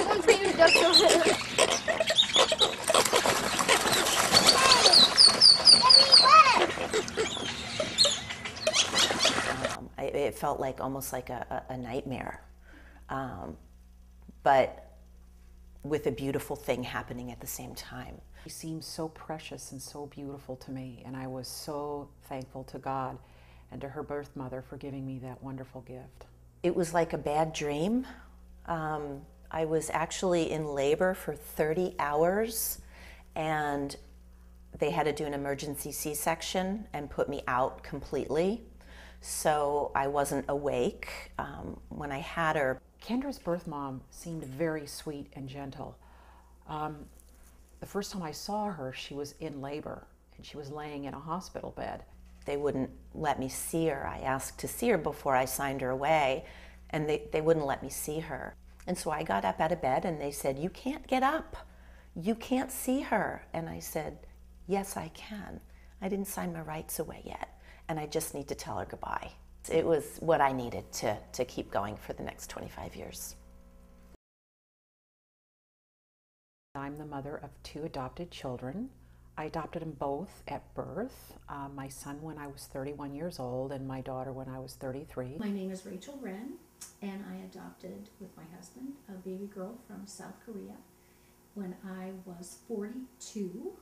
One's being ducked over. It felt like almost like a nightmare, but with a beautiful thing happening at the same time. She seemed so precious and so beautiful to me, and I was so thankful to God and to her birth mother for giving me that wonderful gift. It was like a bad dream. I was actually in labor for 30 hours, and they had to do an emergency C-section and put me out completely. So I wasn't awake when I had her. Kendra's birth mom seemed very sweet and gentle. The first time I saw her, she was in labor and she was laying in a hospital bed. They wouldn't let me see her. I asked to see her before I signed her away, and they wouldn't let me see her. And so I got up out of bed and they said, "You can't get up. You can't see her." And I said, "Yes, I can. I didn't sign my rights away yet, and I just need to tell her goodbye." It was what I needed to keep going for the next 25 years. I'm the mother of 2 adopted children. I adopted them both at birth. My son when I was 31 years old and my daughter when I was 33. My name is Rachel Wren, and I adopted with my husband a baby girl from South Korea when I was 42,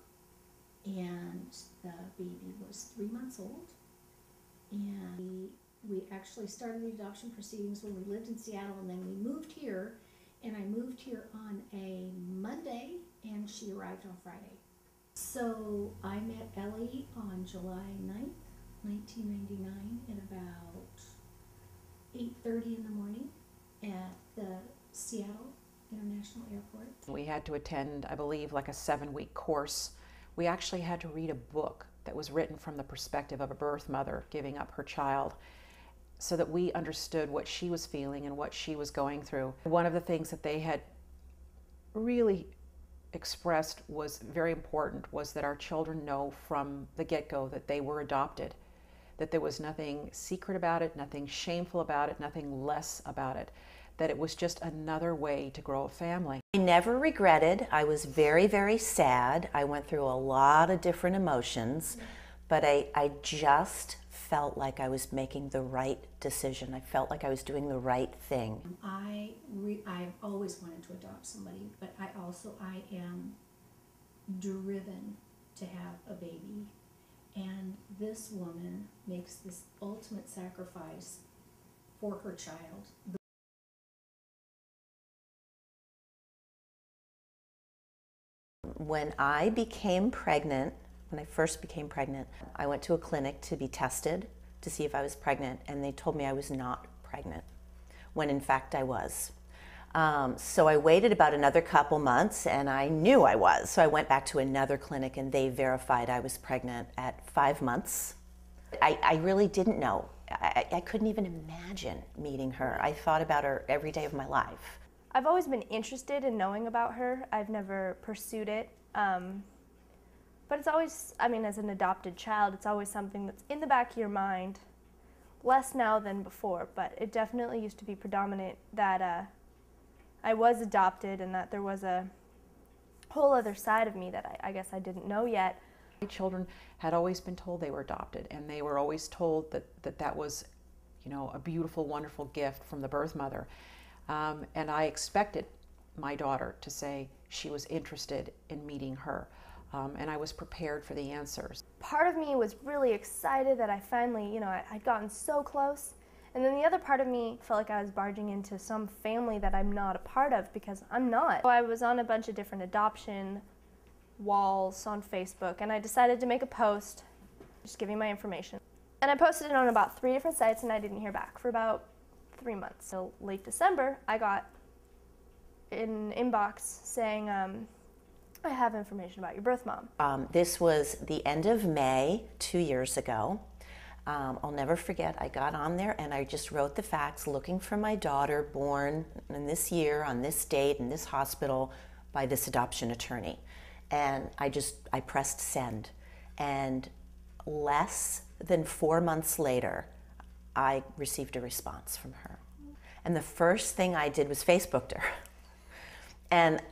and the baby was 3 months old. And we actually started the adoption proceedings when we lived in Seattle, and then we moved here, and I moved here on a Monday and she arrived on Friday. So I met Ellie on July 9th, 1999 at about 8:30 in the morning at the Seattle International Airport. We had to attend, I believe, like a 7-week course. We actually had to read a book that was written from the perspective of a birth mother giving up her child, so that we understood what she was feeling and what she was going through. One of the things that they had really expressed was very important was that our children know from the get-go that they were adopted, that there was nothing secret about it, nothing shameful about it, nothing less about it, that it was just another way to grow a family. I never regretted. I was very, very sad. I went through a lot of different emotions, but I just felt like I was making the right decision. I felt like I was doing the right thing. I've always wanted to adopt somebody, but I am driven to have a baby. And this woman makes this ultimate sacrifice for her child. When I became pregnant, when I first became pregnant, I went to a clinic to be tested to see if I was pregnant, and they told me I was not pregnant, when in fact I was. So I waited about another couple months, and I knew I was. So I went back to another clinic, and they verified I was pregnant at 5 months. I really didn't know. I couldn't even imagine meeting her. I thought about her every day of my life. I've always been interested in knowing about her. I've never pursued it. But it's always, I mean, as an adopted child, it's always something that's in the back of your mind. Less now than before, but it definitely used to be predominant that I was adopted and that there was a whole other side of me that I guess I didn't know yet. My children had always been told they were adopted, and they were always told that was, you know, a beautiful, wonderful gift from the birth mother. And I expected my daughter to say she was interested in meeting her. And I was prepared for the answers. Part of me was really excited that I finally, you know, I'd gotten so close. And then the other part of me felt like I was barging into some family that I'm not a part of, because I'm not. So I was on a bunch of different adoption walls on Facebook, and I decided to make a post just giving my information. And I posted it on about 3 different sites, and I didn't hear back for about 3 months. So late December, I got an inbox saying, I have information about your birth mom. This was the end of May 2 years ago. I'll never forget, I got on there and I just wrote the facts, looking for my daughter born in this year, on this date, in this hospital, by this adoption attorney. And I pressed send. And less than 4 months later, I received a response from her. And the first thing I did was Facebooked her. And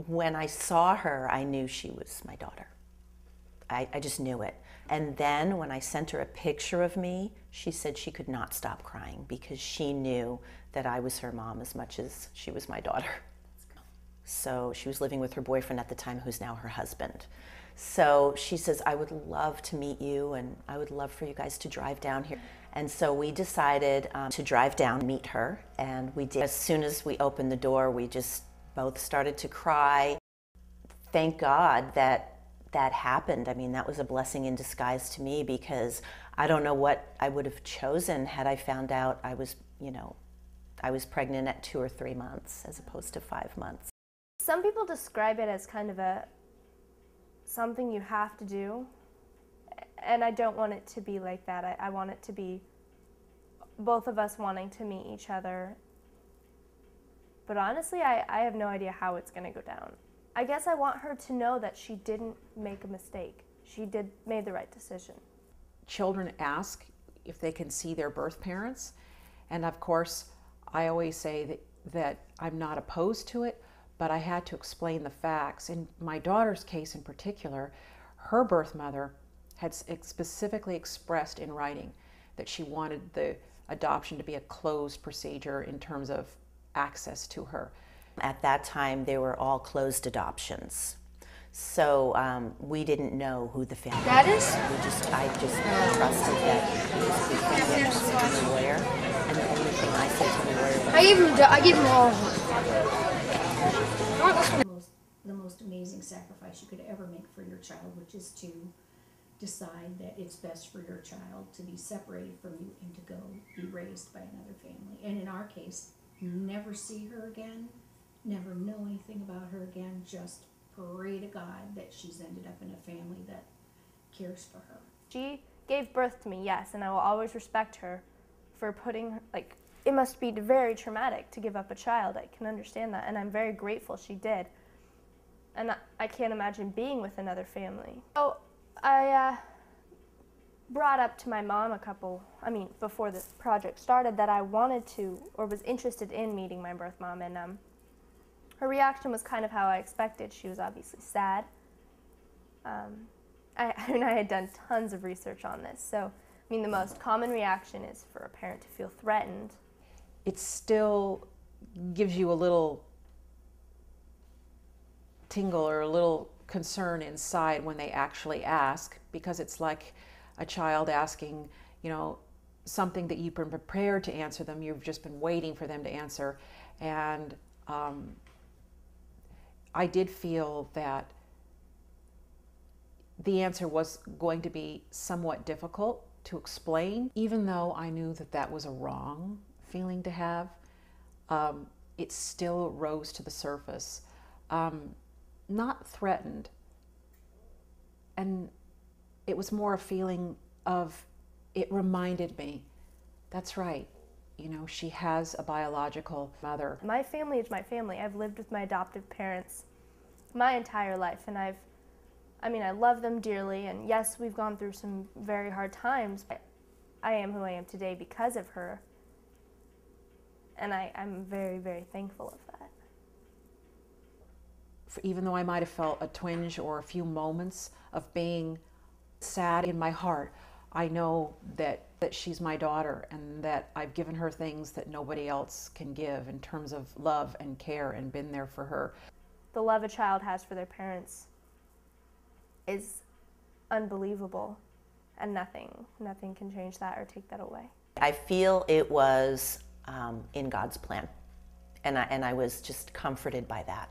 when I saw her, I knew she was my daughter. I just knew it. And then when I sent her a picture of me, she said she could not stop crying because she knew that I was her mom as much as she was my daughter. So she was living with her boyfriend at the time, who's now her husband. So she says, I would love to meet you, and I would love for you guys to drive down here. And so we decided to drive down and meet her, and we did. As soon as we opened the door, we just both started to cry. Thank God that that happened. I mean, that was a blessing in disguise to me, because I don't know what I would have chosen had I found out I was, I was pregnant at 2 or 3 months as opposed to 5 months. Some people describe it as kind of something you have to do, and I don't want it to be like that. I want it to be both of us wanting to meet each other. But honestly, I have no idea how it's going to go down. I guess I want her to know that she didn't make a mistake. She made the right decision. Children ask if they can see their birth parents, and of course, I always say that I'm not opposed to it, but I had to explain the facts. In my daughter's case in particular, her birth mother had specifically expressed in writing that she wanted the adoption to be a closed procedure in terms of access to her. At that time, they were all closed adoptions. So we didn't know who the family was. I just trusted that he was a good family. I trusted the lawyer, and the only thing I said to the lawyer was, I gave him all of them. The most amazing sacrifice you could ever make for your child, which is to decide that it's best for your child to be separated from you and to go be raised by another family. And in our case, never see her again, never know anything about her again, just pray to God that she's ended up in a family that cares for her. She gave birth to me, yes, and I will always respect her for putting her, it must be very traumatic to give up a child. I can understand that, and I'm very grateful she did. And I can't imagine being with another family. So I brought up to my mom before this project started, that I wanted to, or was interested in meeting my birth mom, and her reaction was kind of how I expected. She was obviously sad. I had done tons of research on this, so the most common reaction is for a parent to feel threatened. It still gives you a little tingle or a little concern inside when they actually ask, because it's like a child asking, something that you've been prepared to answer them. You've just been waiting for them to answer. And I did feel that the answer was going to be somewhat difficult to explain, even though I knew that that was a wrong feeling to have. It still rose to the surface. Not threatened, and it was more a feeling of, it reminded me, that's right, she has a biological mother. My family is my family. I've lived with my adoptive parents my entire life, and I love them dearly, and yes, we've gone through some very hard times, but I am who I am today because of her, and I'm very, very thankful of that. Even though I might have felt a twinge or a few moments of being sad in my heart, I know that she's my daughter, and that I've given her things that nobody else can give in terms of love and care, and been there for her. The love a child has for their parents is unbelievable, and nothing can change that or take that away. I feel it was in God's plan, and I was just comforted by that.